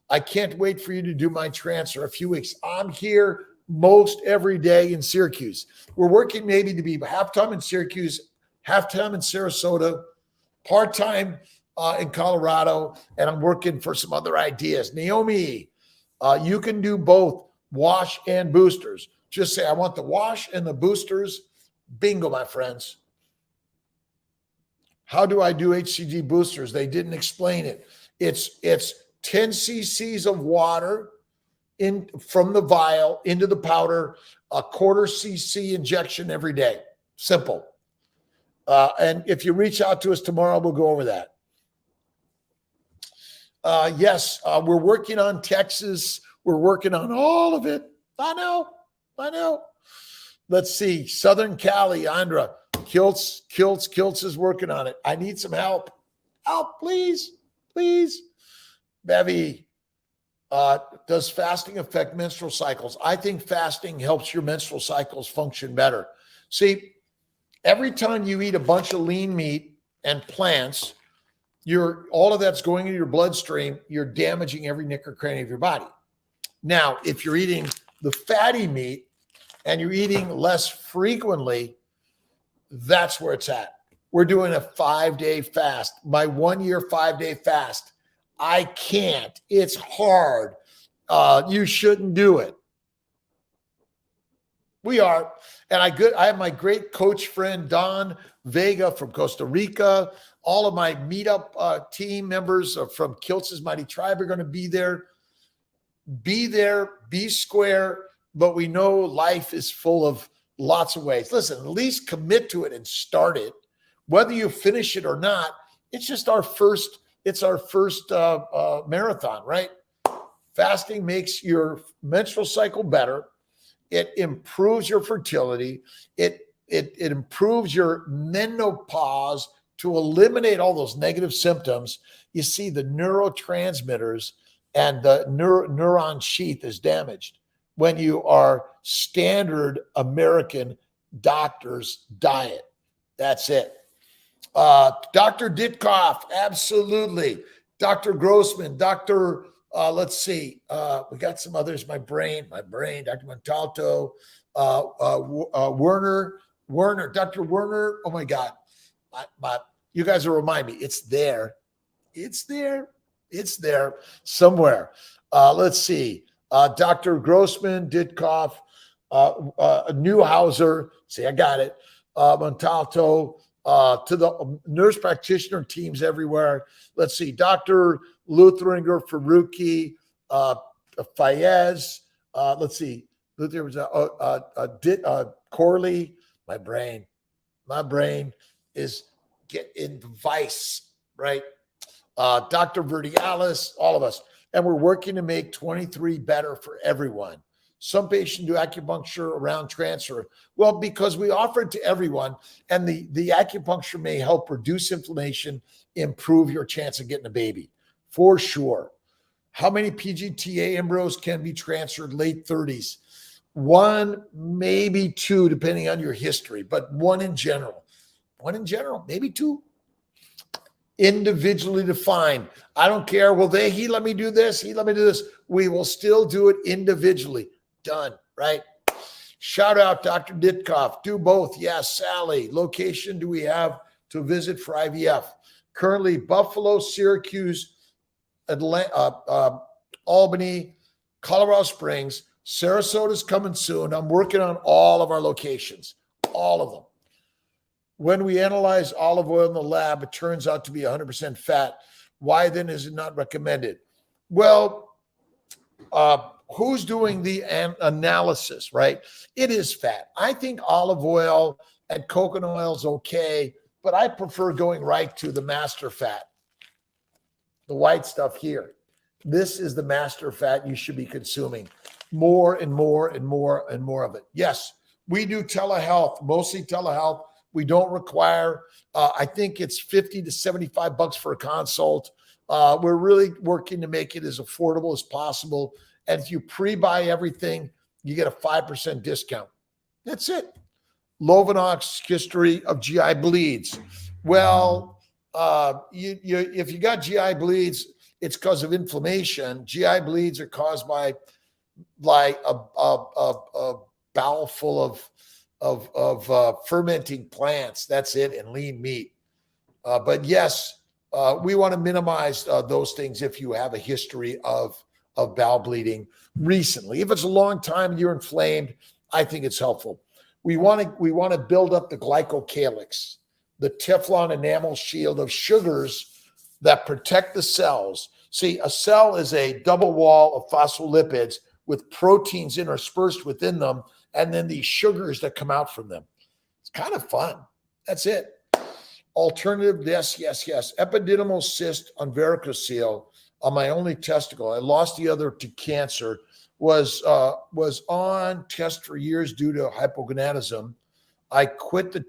I can't wait for you to do my transfer a few weeks. I'm here most every day in Syracuse. We're working maybe to be half-time in Syracuse, half-time in Sarasota, part-time in Colorado, and I'm working for some other ideas. Naomi, you can do both wash and boosters. Just say, I want the wash and the boosters. Bingo, my friends. How do I do HCG boosters? They didn't explain it. It's 10 cc's of water from the vial into the powder, a 1/4 cc injection every day. Simple. And if you reach out to us tomorrow, we'll go over that. Yes, we're working on Texas. We're working on all of it. I know. Let's see. Southern Cali, Andra. Kiltz is working on it. I need some help. Help, please. Bevy, does fasting affect menstrual cycles? I think fasting helps your menstrual cycles function better. See, every time you eat a bunch of lean meat and plants, all of that's going into your bloodstream. You're damaging every nick or cranny of your body. Now, if you're eating the fatty meat and you're eating less frequently, that's where it's at. We're doing a 5-day fast. My 1-year 5-day fast. I can't. It's hard. You shouldn't do it. We are. And I have my great coach friend, Don Vega from Costa Rica. All of my meetup team members from Kiltz's Mighty Tribe are going to be there. Be there, be square, but we know life is full of lots of ways. Listen, at least commit to it and start it. Whether you finish it or not, it's just our first marathon, right? Fasting makes your menstrual cycle better. It improves your fertility. It improves your menopause to eliminate all those negative symptoms. You see, the neurotransmitters and the neuron sheath is damaged when you are standard American doctor's diet. That's it. Dr. Ditkoff, absolutely. Dr. Grossman, let's see. We got some others. My brain, Dr. Montalto, Werner, Dr. Werner. Oh my God. You guys will remind me. It's there somewhere. Let's see. Dr. Grossman, Ditkoff, Newhauser. See, I got it. Montalto, to the nurse practitioner teams everywhere. Let's see. Dr. Lutheringer, Faruqi, Fayez. Let's see. There was Corley. My brain is get in vice, right? Dr. Verdialis, all of us. And we're working to make 23 better for everyone. Some patients do acupuncture around transfer. Well, because we offer it to everyone, and the acupuncture may help reduce inflammation, improve your chance of getting a baby, for sure. How many PGTA embryos can be transferred late 30s? 1, maybe 2, depending on your history, but 1 in general. 1 in general, maybe 2. Individually defined. I don't care. Will he let me do this? He let me do this. We will still do it individually. Done, right? Shout out Dr. Ditkoff. Do both. Yes, Sally. Location do we have to visit for IVF? Currently, Buffalo, Syracuse, Atlanta, Albany, Colorado Springs. Sarasota's coming soon. I'm working on all of our locations, all of them. When we analyze olive oil in the lab, it turns out to be 100% fat. Why then is it not recommended? Well, who's doing the analysis, right? It is fat. I think olive oil and coconut oil is okay, but I prefer going right to the master fat, the white stuff here. This is the master fat you should be consuming. More and more and more and more of it. Yes, we do telehealth, mostly telehealth. We don't require, I think it's 50 to 75 bucks for a consult. We're really working to make it as affordable as possible. And if you pre-buy everything, you get a 5% discount. That's it. Lovenox history of GI bleeds. Well, if you got GI bleeds, it's because of inflammation. GI bleeds are caused by like a bowel full of fermenting plants. That's it, and lean meat. But yes, we want to minimize those things if you have a history of bowel bleeding recently. If it's a long time and you're inflamed, I think it's helpful. We want to build up the glycocalyx, the Teflon enamel shield of sugars that protect the cells. See, a cell is a double wall of phospholipids with proteins interspersed within them, and then these sugars that come out from them. It's kind of fun. That's it. Alternative, yes. Epididymal cyst on varicocele on my only testicle. I lost the other to cancer. Was on test for years due to hypogonadism. I quit the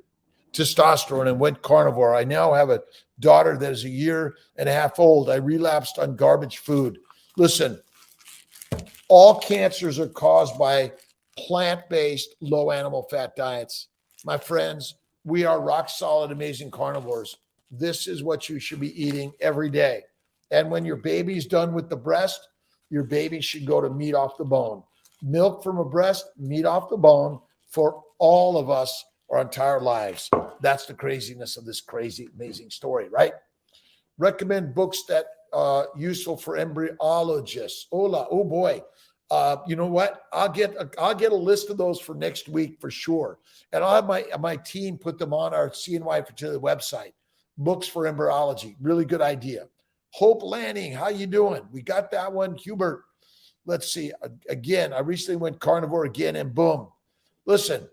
testosterone and went carnivore. I now have a daughter that is a year and a half old. I relapsed on garbage food. Listen, all cancers are caused by plant-based, low animal fat diets. My friends, we are rock solid, amazing carnivores. This is what you should be eating every day. And when your baby's done with the breast, your baby should go to meat off the bone. Milk from a breast, meat off the bone for all of us our entire lives. That's the craziness of this crazy, amazing story, right? Recommend books that are useful for embryologists. Hola, oh boy. You know what? I'll get a list of those for next week for sure. And I'll have my team put them on our CNY Fertility website. Books for embryology. Really good idea. Hope Lanning, how you doing? We got that one. Hubert, let's see. Again, I recently went carnivore again, and boom. Listen,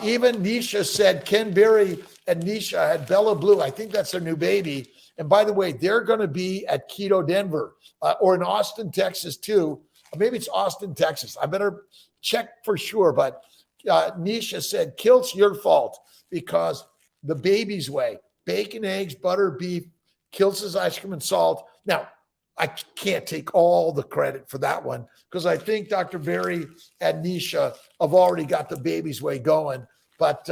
even Nisha said Ken Berry and Nisha had Bella Blue. I think that's their new baby. And by the way, they're going to be at Keto Denver or in Austin, Texas too. Maybe it's Austin, Texas. I better check for sure. But Nisha said, Kiltz, your fault because the baby's way. Bacon, eggs, butter, beef, Kiltz's ice cream and salt. Now, I can't take all the credit for that one because I think Dr. Berry and Nisha have already got the baby's way going. But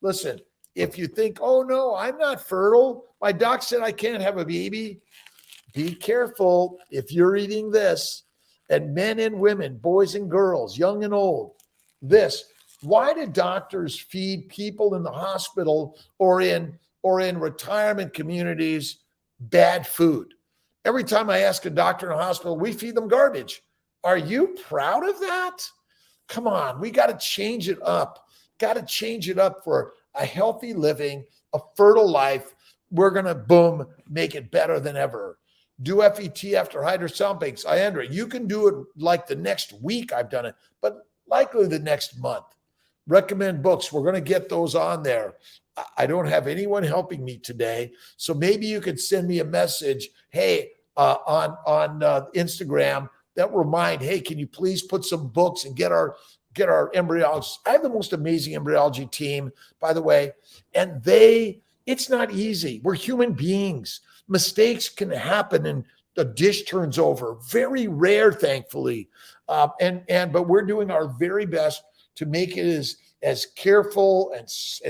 listen, if you think, oh, no, I'm not fertile. My doc said I can't have a baby. Be careful if you're eating this. And men and women, boys and girls, young and old, this. Why do doctors feed people in the hospital or in retirement communities bad food? Every time I ask a doctor in a hospital, we feed them garbage. Are you proud of that? Come on, we got to change it up. Got to change it up for a healthy living, a fertile life. We're going to, boom, make it better than ever. Do FET after hydrosalpinx. Iandra, you can do it like the next week. I've done it, but likely the next month. Recommend books. We're going to get those on there. I don't have anyone helping me today. So maybe you could send me a message, hey, on Instagram that remind, hey, can you please put some books and get our embryologists. I have the most amazing embryology team, by the way, and it's not easy. We're human beings. Mistakes can happen and the dish turns over. Very rare, thankfully. But we're doing our very best to make it as careful and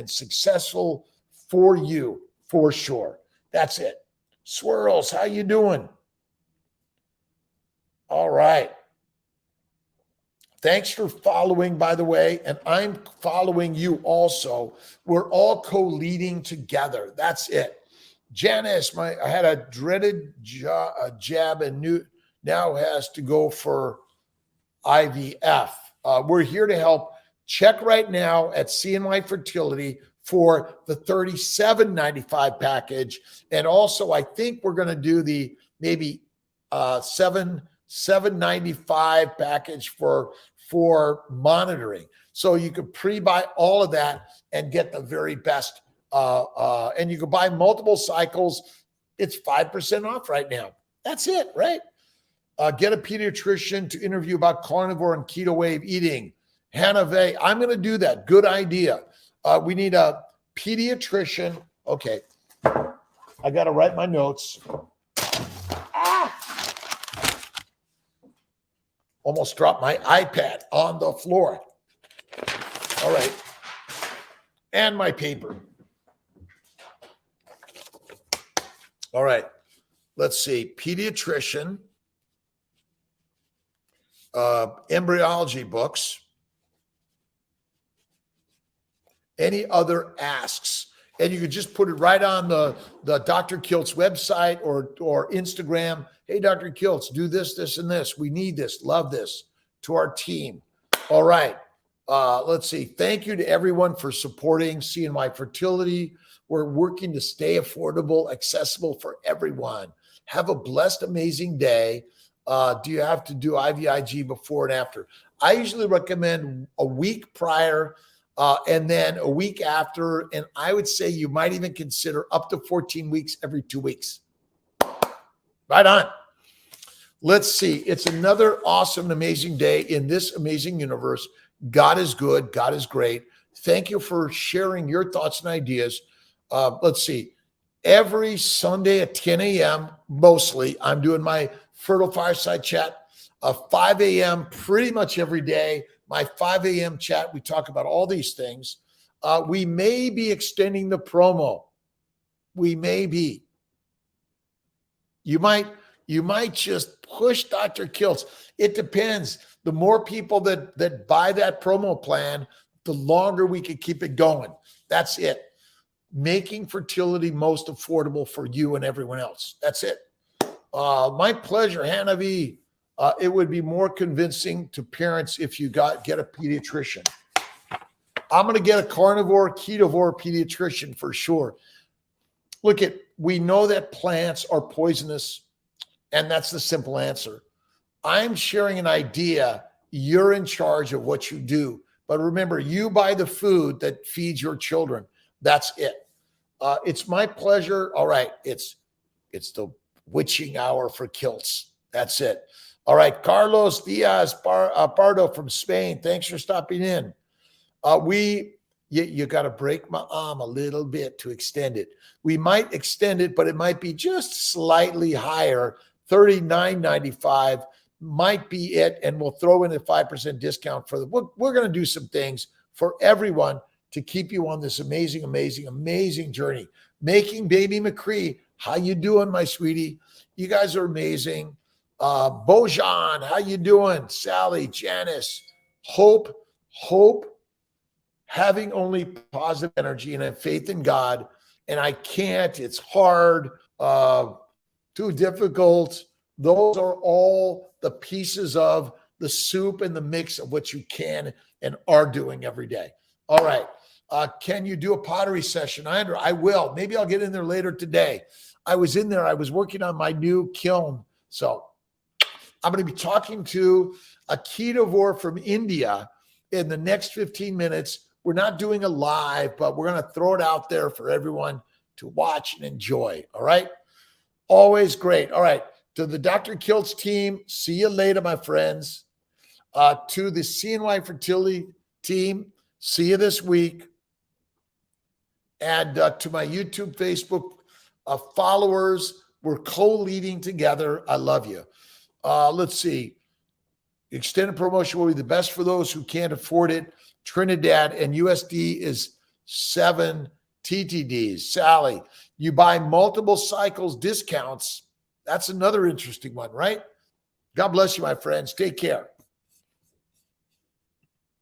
successful for you, for sure. That's it. Swirls, how you doing? All right. Thanks for following, by the way, and I'm following you also. We're all co-leading together. That's it. Janice, I had a dreaded jab and now has to go for IVF. We're here to help. Check right now at CNY Fertility for the $37.95 package. And also, I think we're going to do the maybe $7.95 package for monitoring. So you could pre-buy all of that and get the very best. And you can buy multiple cycles. It's 5% off right now. That's it, right? Get a pediatrician to interview about carnivore and keto wave eating. Hannah Vey, I'm going to do that. Good idea. We need a pediatrician. Okay. I got to write my notes. Almost dropped my iPad on the floor. All right. And my paper. All right. Let's see. Pediatrician, embryology books, any other asks. And you could just put it right on the Dr. Kiltz website or Instagram. Hey, Dr. Kiltz, do this, this, and this. We need this. Love this to our team. All right. Let's see. Thank you to everyone for supporting CNY Fertility. We're working to stay affordable, accessible for everyone. Have a blessed, amazing day. Do you have to do IVIG before and after? I usually recommend a week prior and then a week after. And I would say you might even consider up to 14 weeks every 2 weeks. Right on. Let's see. It's another awesome, amazing day in this amazing universe. God is good. God is great. Thank you for sharing your thoughts and ideas. Let's see. Every Sunday at 10 a.m., mostly, I'm doing my Fertile Fireside chat, 5 a.m. pretty much every day. My 5 a.m. chat, we talk about all these things. We may be extending the promo. We may be. You might just push Dr. Kiltz. It depends. The more people that buy that promo plan, the longer we can keep it going. That's it. Making fertility most affordable for you and everyone else. That's it. My pleasure, Hannah V. It would be more convincing to parents if you get a pediatrician. I'm going to get a carnivore, ketovore pediatrician for sure. Look, we know that plants are poisonous, and that's the simple answer. I'm sharing an idea. You're in charge of what you do. But remember, you buy the food that feeds your children. That's it. It's my pleasure. All right. It's the witching hour for Kiltz. That's it. All right. Carlos Diaz Pardo from Spain. Thanks for stopping in. You got to break my arm a little bit to extend it. We might extend it, but it might be just slightly higher. $39.95 might be it. And we'll throw in a 5% discount for we're going to do some things for everyone to keep you on this amazing, amazing, amazing journey. Making Baby McCree. How you doing, my sweetie? You guys are amazing. Bojan, how you doing? Sally, Janice, Hope, having only positive energy and have faith in God. And I can't, it's hard, too difficult. Those are all the pieces of the soup and the mix of what you can and are doing every day. All right. Can you do a pottery session? I will. Maybe I'll get in there later today. I was in there. I was working on my new kiln. So I'm going to be talking to a ketovore from India in the next 15 minutes. We're not doing a live, but we're going to throw it out there for everyone to watch and enjoy. All right. Always great. All right. To the Dr. Kiltz team, see you later, my friends. To the CNY Fertility team, see you this week. And to my YouTube, Facebook followers, we're co-leading together. I love you. Let's see. Extended promotion will be the best for those who can't afford it. Trinidad and USD is 7 TTDs. Sally, you buy multiple cycles discounts. That's another interesting one, right? God bless you, my friends. Take care.